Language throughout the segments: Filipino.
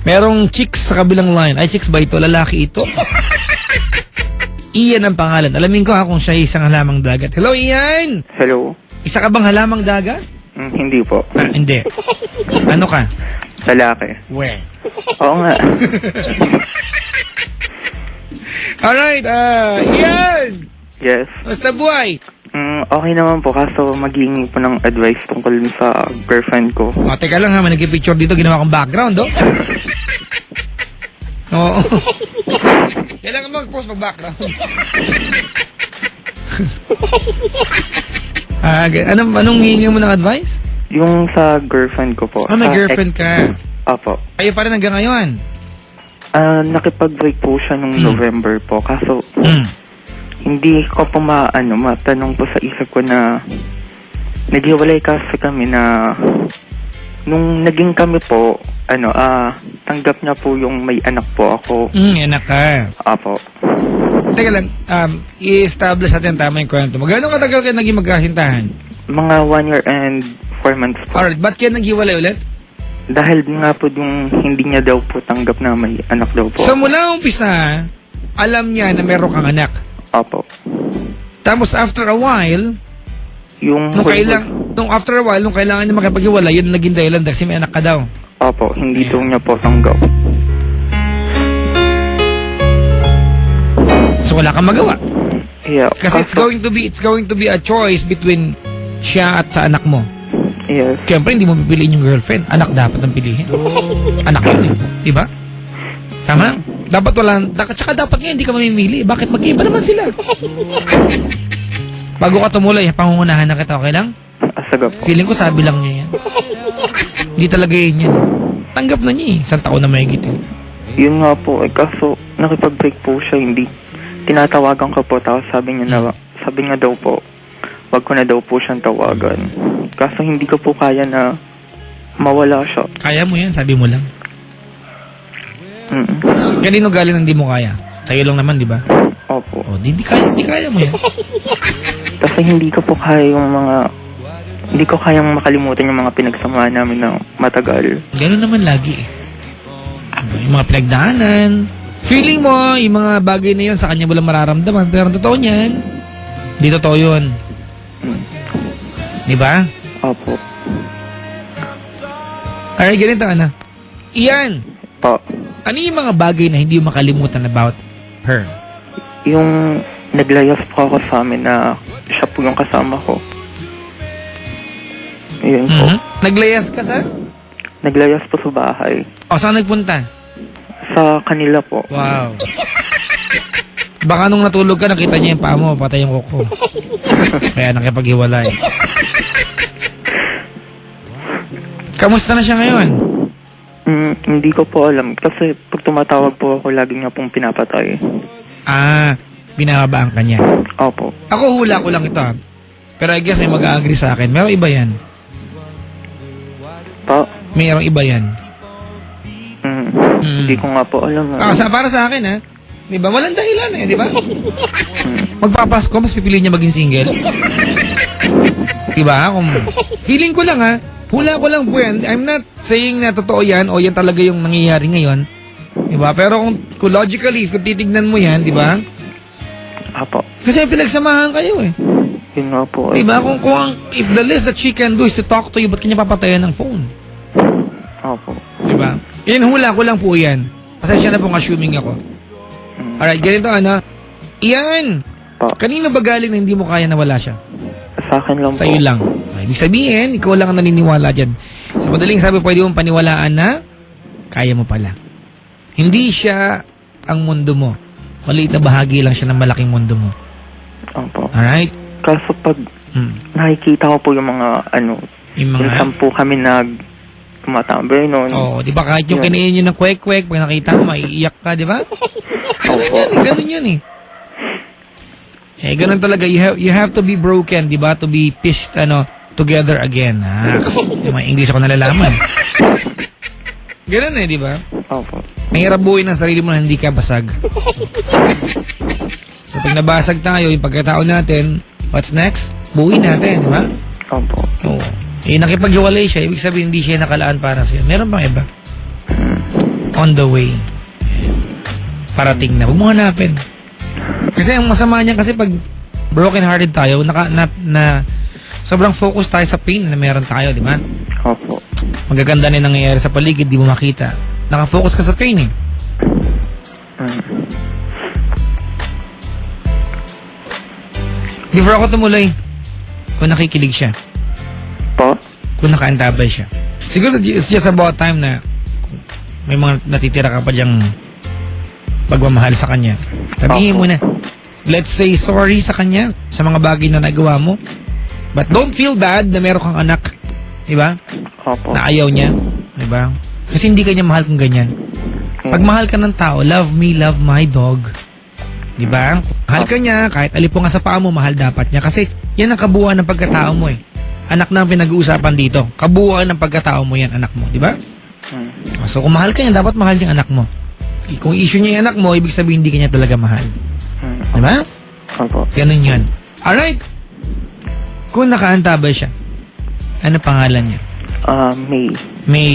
Merong chicks sa kabilang line. Ay, chicks ba ito? Lalaki ito? Ian ang pangalan. Alamin ko ha kung siya isang halamang dagat. Hello, Ian! Hello? Isa ka bang halamang dagat? Hindi po. Hindi. Ano ka? Lalaki. We. Oo nga. Alright, Ian! Yes. Basta buhay? Okay naman po, kaso maghihingi po ng advice tungkol sa girlfriend ko. O, teka lang ha, may nag-picture dito, ginawa kong background, oh. Oo. Kailangan mag-post mag-background. Anong hihingi mo ng advice? Yung sa girlfriend ko po. May girlfriend ka. Apo. Kayo pa rin hanggang ngayon? Nakipag-break po siya nung November po, kaso hindi ko po matanong po sa isip ko na naghiwalay kasi kami na nung naging kami po, tanggap niya po yung may anak po ako. Anak ka. Apo. Teka lang, i-establish natin tama yung kwento mo. Gano'ng katagal kayo naging magkasintahan? Mga 1 year and 4 months po. Alright, ba't kayo naghiwalay ulit? Dahil nga po yung hindi niya daw po tanggap na may anak daw po. So mula umpisa, alam niya na meron kang anak. Opo. Tapos after a while, nung kailangan niya makipag-iwalay, yun naging dahilan kasi may anak ka daw. Opo, hindi daw niya po tanggap. So wala kang magawa. Yeah. Kasi it's going to be a choice between siya at sa anak mo. Yes. Siyempre, hindi mo pipiliin yung girlfriend. Anak dapat ang piliin. Anak yun eh. Diba? Tama? Dapat tsaka dapat nga hindi ka mamimili. Bakit? Magkaiba naman sila. Bago ka tumulay, pangungunahan na kita, okay lang? Sagap po. Feeling ko sabi lang niya yan. Hindi talaga yun yan. Tanggap na niya eh. 1 taon na mahigit eh. Yun nga po, kaso nakipag-break po siya, hindi. Tinatawagan ko po, tapos sabi niya daw po, wag ko na daw po siyang tawagan. Kaso hindi ko po kaya na mawala siya. Kaya mo yan, sabi mo lang. So, kanino galing hindi mo kaya? Sa'yo lang naman, di ba? Opo. O, hindi kaya mo yan. Kasi hindi ko po kaya hindi ko kayang makalimutan yung mga pinagsamahan namin na matagal. Gano'n naman lagi eh. Yung mga pinagdaanan. Feeling mo, yung mga bagay na yun, sa kanya mo lang mararamdaman. Pero ang totoo niyan, hindi totoo yun. Di ba? Opo. Alright, ganito Ian, Po. ano yung mga bagay na hindi mo makalimutan about her? Yung naglayas po ako sa amin na siya po yung kasama ko. Yun po. Naglayas ka sa? Naglayas po sa bahay. O, saan nagpunta? Sa kanila po. Wow. Baka nung natulog ka, nakita niya yung paa mo, patay yung kuko. Kaya nakipaghiwalay. Kamusta na siya ngayon? Hindi ko po alam. Kasi pag tumatawag po ako, lagi niya pong pinapatay. Binababaan ka niya. Opo. Ako hula ko lang ito. Pero I guess may mag-agree sa akin. Merong iba yan. Pa? Merong iba yan. Hindi ko nga po alam. Para sa akin di ba? Walang dahilan di ba? Magpapasko, mas pipiliin niya maging single. Di ba? Feeling ko lang hula ko lang po yan. I'm not saying na totoo yan o yan talaga yung nangyayari ngayon. Di ba? Pero kung logically, kung titignan mo yan, di ba? Apo. Kasi pinagsamahan kayo Yun nga po. Di ba? If the least that she can do is to talk to you, ba't kanya papatayan ng phone? Opo. Di ba? Hula ko lang po yan. Pasensya na pong assuming ako. Alright, ganito Ian, kanino ba galing na hindi mo kaya na wala siya? Sa akin lang po. Sa'yo lang. Ibig sabihin, ikaw lang ang naniniwala dyan. Sa madaling sabi, pwede mong paniwalaan na kaya mo pala. Hindi siya ang mundo mo. Maliit na bahagi lang siya ng malaking mundo mo. Opo. Alright? Kaso pag nakikita ko po yung mga yung 10 kami tumatambay noon. Oo, di ba kahit yung kinain nyo ng kwek-kwek, pag nakita mo, maiiyak ka, di ba? Opo. Ganun yun ganun talaga. You have to be broken, di ba? To be pieced, together again. Kasi yung mga English ako nalalaman. Ganun di ba? Opo. Mahirap buuin ang sarili mo na hindi ka basag. So pag nabasag tayo, yung pagkatao natin, what's next? Buuin natin, di ba? Opo. Oo. Nakipaghiwalay siya, ibig sabihin hindi siya nakalaan para sa'yo. Meron bang iba? on the way. Parating na. Huwag mo hanapin. Kasi ang masama niyan kasi pag broken hearted tayo, sobrang focus tayo sa pain na meron tayo, di ba? Opo. Magaganda na yung nangyayari sa paligid, di mo makita. Nakafocus ka sa pain eh. Before ako tumuloy, kung nakikilig siya, Po? kung nakaantabay siya. Siguro it's just about time na may mga natitira ka pa diyang pagmamahal sa kanya. Sabihin mo na. Let's say sorry sa kanya sa mga bagay na nagawa mo. But don't feel bad na meron kang anak. Diba? Opo. Na ayaw niya. Diba? Kasi hindi ka niya mahal kung ganyan. Pag mahal ka ng tao, love me, love my dog. Diba? Mahal ka niya, kahit alipungan sa paa mo, mahal dapat niya. Kasi yan ang kabuuan ng pagkatao mo eh. Anak na ang pinag-uusapan dito. Kabuuan ng pagkatao mo yan, anak mo. Diba? So kung mahal ka niya, dapat mahal niya anak mo. Kung issue niya yung anak mo, ibig sabihin hindi ka niya talaga mahal. Diba? Opo. Ganun yun. Alright. Kung nakaantabay siya, ano pangalan niya? May May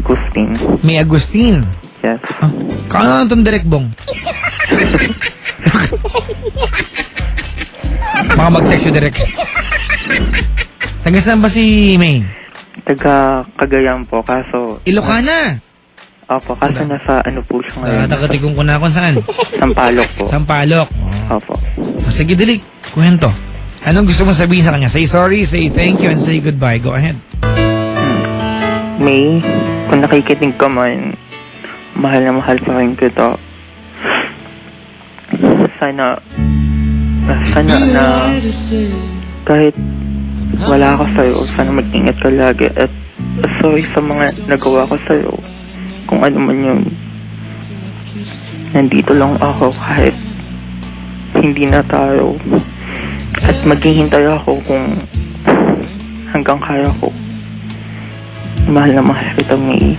Agustin. Agustin. Yes. Kaano itong direct bong? Baka mag-text yung direct. Taga saan ba si May? Taga Cagayan po, kaso... Ilocana. Opo, kaso nasa ano po siya ngayon. Nakatakatikong ko na kung saan. Sampalok po. Sampalok. Opo. Sige, dali. Kwento. Anong gusto mo sabihin sa kanya? Say sorry, say thank you, and say goodbye. Go ahead. May, kung nakikinig ka man, mahal na mahal pa rin kita. Sana na kahit wala ako sa'yo, sana mag-ingat ka lagi. At sorry sa mga nagawa ko sa'yo. Kung ano man yun. Nandito lang ako kahit hindi na tayo. At maghihintay ako kung hanggang kaya ko. Mahal na mahal kita, May.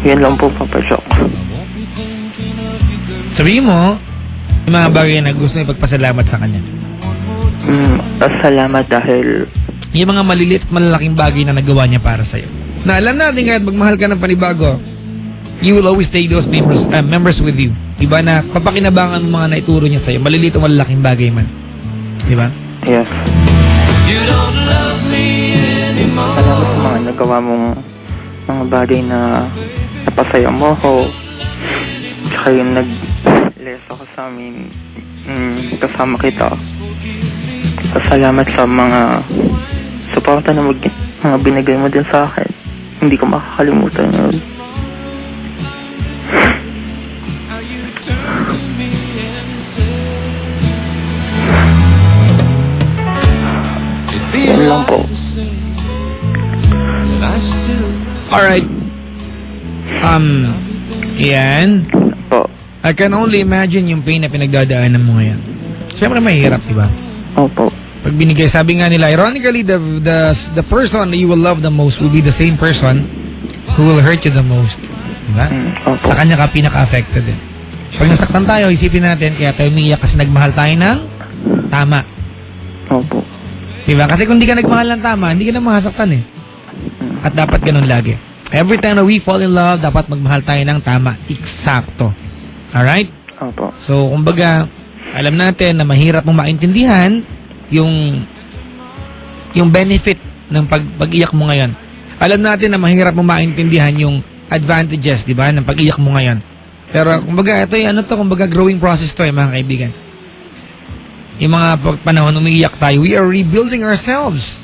Yan lang po, Papa Shock. Sabihin mo, yung mga bagay na gusto mo ipagpasalamat sa kanya. Salamat dahil Yung mga maliliit at malalaking bagay na nagawa niya para sa'yo. Na alam natin kahit magmahal ka ng panibago, you will always take those members with you. Diba na papakinabangan mo mga naituro niya sa'yo, maliliit o malalaking bagay man. Diba? yes. Salamat sa mga nagawa mong mga bagay na napasaya mo ako. Tsaka yung nag-lesa ka sa amin, kasama kita. Salamat sa mga suporta na mga binigay mo din sa akin. Hindi ko makakalimutan yun. Yan lang po. Alright. Yan. Po. I can only imagine yung pain na pinagdadaanan mo ngayon. Siyempre mahirap, diba? Opo. Pag binigay, sabi nga nila, ironically, the person that you will love the most will be the same person who will hurt you the most. Diba? Opo. Sa kanya ka pinaka-affected eh. Pag nasaktan tayo, isipin natin, kaya tayo umiiyak kasi nagmahal tayo ng tama. Opo. Diba? Kasi kung di ka nagmahal ng tama, hindi ka na masaktan eh. At dapat ganun lagi. Every time na we fall in love, dapat magmahal tayo ng tama. Eksakto. Alright? Opo. So, kumbaga, alam natin na mahirap mong maintindihan yung benefit ng pag-iyak mo ngayon. Alam natin na mahirap mong maintindihan yung advantages, di ba, ng pag-iyak mo ngayon. Pero, kumbaga, ito yung kumbaga, growing process to mga kaibigan. Yung mga panahon umiiyak tayo, we are rebuilding ourselves.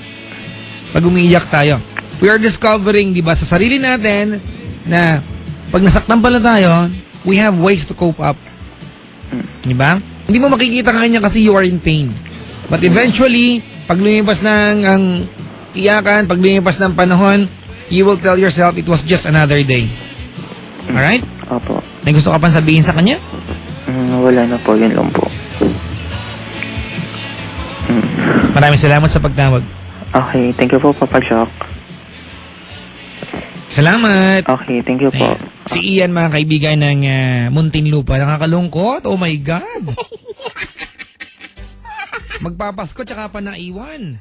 Pag umiiyak tayo, we are discovering, di ba, sa sarili natin na pag nasaktan pala tayo, we have ways to cope up. Di ba? Hindi mo makikita kanya kasi you are in pain. But eventually, pag lumipas ng ang iyakan, pag lumipas ng panahon, you will tell yourself it was just another day. Alright? Opo. May gusto ka pang sabihin sa kanya? Wala na po. Yun lang po. Maraming salamat sa pagtawag. Okay. Thank you po, Papa Shock. Salamat! Okay. Thank you po. Ayan. Si Ian, mga kaibigan ng Muntinlupa. Nakakalungkot. Oh my God! Magpapasko tsaka pa naiwan.